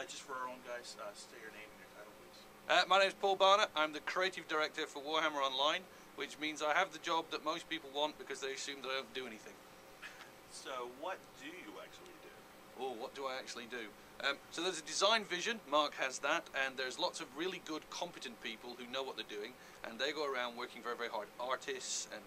Just for our own guys, say your name and your title, please. My name is Paul Barnett. I'm the creative director for Warhammer Online, which means I have the job that most people want because they assume that I don't do anything. So what do you actually do? Oh, what do I actually do? So there's a design vision, Mark has that, and there's lots of really good, competent people who know what they're doing, and they go around working very, very hard. Artists and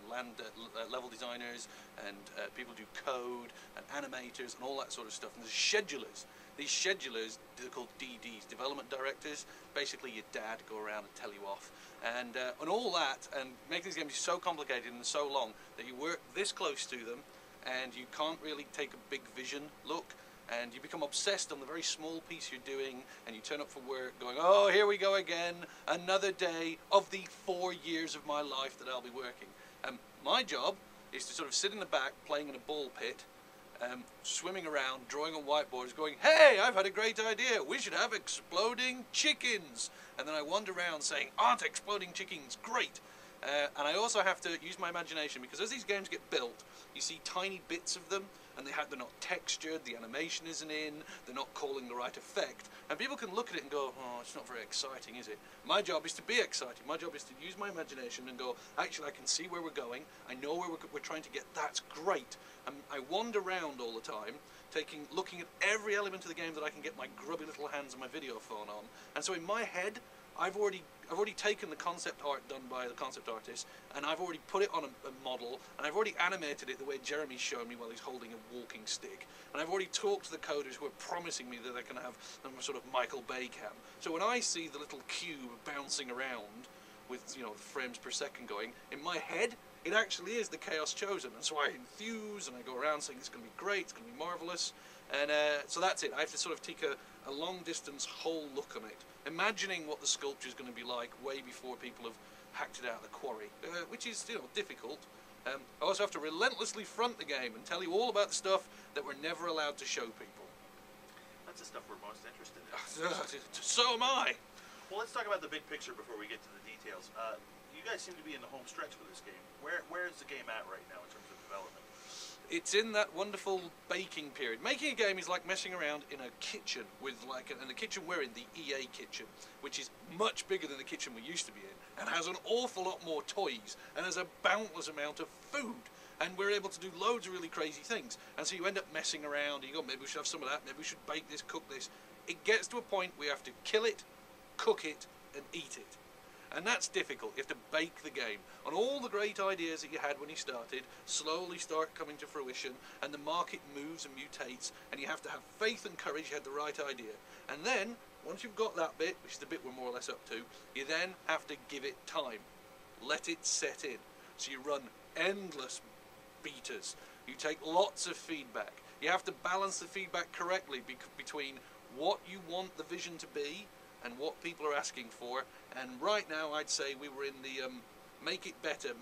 level designers, and people who do code, and animators, and all that sort of stuff. And there's schedulers. These schedulers, they're called DDs, development directors. Basically, your dad go around and tell you off. And all that, and make these games so complicated and so long that you work this close to them, and you can't really take a big vision look. And you become obsessed on the very small piece you're doing, and you turn up for work going, oh, here we go again, another day of the 4 years of my life that I'll be working. My job is to sort of sit in the back playing in a ball pit, swimming around, drawing on whiteboards, going, hey, I've had a great idea, we should have exploding chickens. And then I wander around saying, aren't exploding chickens great? And I also have to use my imagination, because as these games get built, you see tiny bits of them, and they're not textured, the animation isn't in, they're not calling the right effect, and people can look at it and go, oh, it's not very exciting, is it? My job is to be exciting. My job is to use my imagination and go, actually, I can see where we're going, I know where we're trying to get, that's great. And I wander around all the time, looking at every element of the game that I can get my grubby little hands and my video phone on, and so in my head, I've already taken the concept art done by the concept artist, and I've already put it on a model, and I've already animated it the way Jeremy's shown me while he's holding a walking stick, and I've already talked to the coders who are promising me that they're going to have a sort of Michael Bay cam. So when I see the little cube bouncing around with, you know, the frames per second going, in my head, it actually is the Chaos Chosen, and so I enthuse, and I go around saying it's going to be great, it's going to be marvellous, and so that's it. I have to sort of take a long distance whole look on it, imagining what the sculpture is going to be like way before people have hacked it out of the quarry, which is, you know, difficult. I also have to relentlessly front the game and tell you all about the stuff that we're never allowed to show people. That's the stuff we're most interested in. So am I. Well, let's talk about the big picture before we get to the details. You guys seem to be in the home stretch with this game. Where is the game at right now in terms of development? It's in that wonderful baking period. Making a game is like messing around in a kitchen with and the kitchen we're in, the EA kitchen, which is much bigger than the kitchen we used to be in, and has an awful lot more toys, and has a boundless amount of food, and we're able to do loads of really crazy things. And so you end up messing around, and you go, maybe we should have some of that, maybe we should bake this, cook this. It gets to a point where you have to kill it, cook it, and eat it. And that's difficult. You have to bake the game. And all the great ideas that you had when you started slowly start coming to fruition, and the market moves and mutates, and you have to have faith and courage you had the right idea. And then, once you've got that bit, which is the bit we're more or less up to, you then have to give it time. Let it set in. So you run endless betas. You take lots of feedback. You have to balance the feedback correctly between what you want the vision to be and what people are asking for. And right now I'd say we were in the make it better,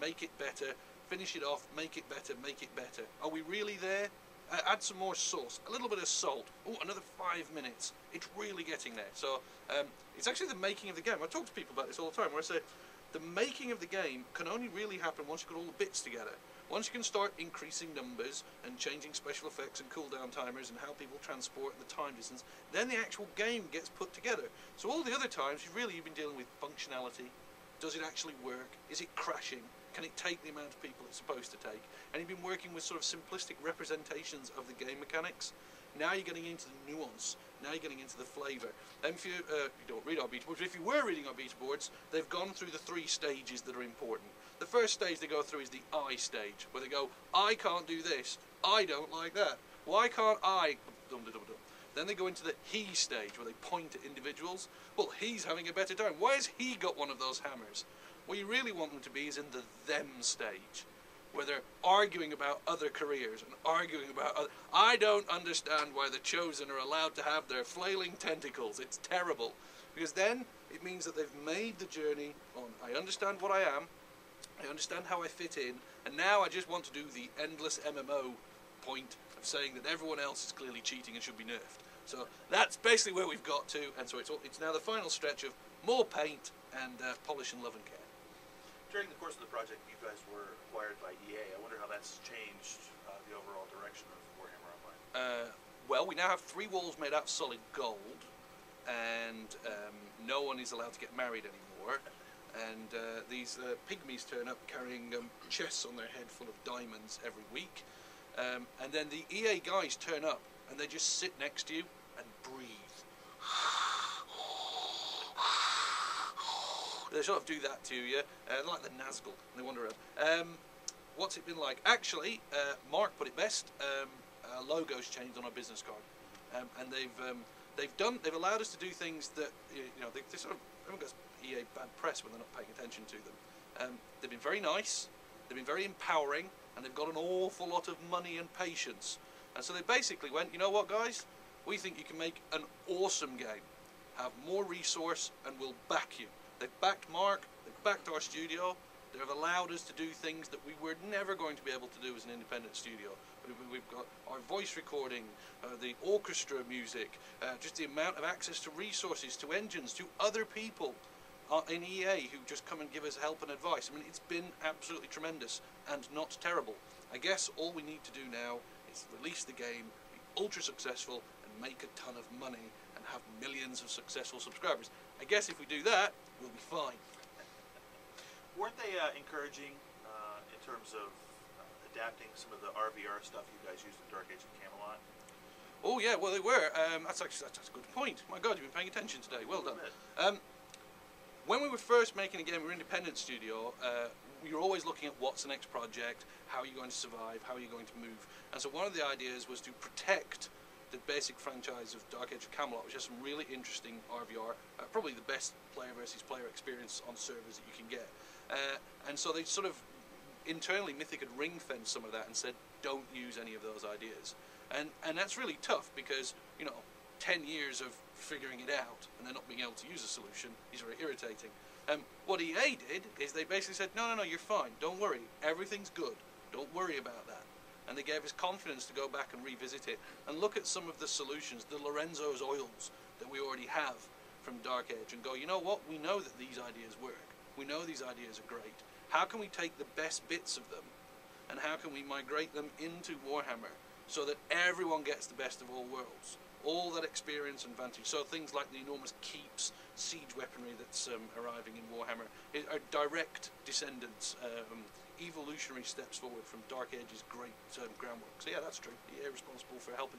finish it off, make it better. Are we really there? Add some more sauce, a little bit of salt. Oh, another 5 minutes. It's really getting there. So it's actually the making of the game. I talk to people about this all the time, where I say the making of the game can only really happen once you've got all the bits together. Once you can start increasing numbers and changing special effects and cooldown timers and how people transport and the time distance, then the actual game gets put together. So all the other times you've been dealing with functionality. Does it actually work? Is it crashing? Can it take the amount of people it's supposed to take? And you've been working with sort of simplistic representations of the game mechanics. Now you're getting into the nuance. Now you're getting into the flavour. And if you don't read our beta boards, but if you were reading our beta boards, they've gone through the 3 stages that are important. The first stage they go through is the I stage, where they go, I can't do this, I don't like that, why can't I? Then they go into the he stage, where they point at individuals. Well, he's having a better time. Why has he got one of those hammers? What you really want them to be is in the them stage, where they're arguing about other careers and arguing about other... I don't understand why the Chosen are allowed to have their flailing tentacles. It's terrible. Because then it means that they've made the journey on, I understand what I am, I understand how I fit in, and now I just want to do the endless MMO point of saying that everyone else is clearly cheating and should be nerfed. So that's basically where we've got to, and so it's now the final stretch of more paint and polish and love and care. During the course of the project, you guys were acquired by EA. I wonder how that's changed the overall direction of Warhammer Online. Well, we now have 3 walls made out of solid gold. and no one is allowed to get married anymore. And these pygmies turn up carrying chests on their head full of diamonds every week. And then the EA guys turn up and they just sit next to you and breathe. They sort of do that to you, like the Nazgul. They wander around. What's it been like? Actually, Mark put it best. Logo's changed on our business card, and they've allowed us to do things that they sort of haven't got EA bad press when they're not paying attention to them. They've been very nice, they've been very empowering, and they've got an awful lot of money and patience. And so they basically went, you know what, guys? We think you can make an awesome game, have more resource, and we'll back you. They've backed Mark, they've backed our studio, they've allowed us to do things that we were never going to be able to do as an independent studio. We've got our voice recording, the orchestra music, just the amount of access to resources, to engines, to other people in EA who just come and give us help and advice. I mean, it's been absolutely tremendous and not terrible. I guess all we need to do now is release the game, be ultra successful, and make a ton of money and have millions of successful subscribers. I guess if we do that, we'll be fine. Weren't they encouraging in terms of adapting some of the RVR stuff you guys used in Dark Age and Camelot? Oh yeah, well they were. That's a good point. My God, you've been paying attention today. Well done. When we were first making a game, we were an independent studio. We were always looking at what's the next project, how are you going to survive, how are you going to move. And so one of the ideas was to protect the basic franchise of Dark Age of Camelot, which has some really interesting RVR, probably the best player versus player experience on servers that you can get. And so they sort of internally Mythic had ring-fenced some of that and said, don't use any of those ideas. And that's really tough because, 10 years of figuring it out and then not being able to use a solution is very irritating. What EA did is they basically said, no, you're fine, don't worry, everything's good, don't worry about that. And they gave us confidence to go back and revisit it and look at some of the solutions, the Lorenzo's oils that we already have from Dark Age, and go, you know what, we know that these ideas work, we know these ideas are great. How can we take the best bits of them and how can we migrate them into Warhammer so that everyone gets the best of all worlds? All that experience and vantage. So things like the enormous keeps, siege weaponry that's arriving in Warhammer are direct descendants, evolutionary steps forward from Dark Age's great groundwork. So yeah, that's true. EA responsible for helping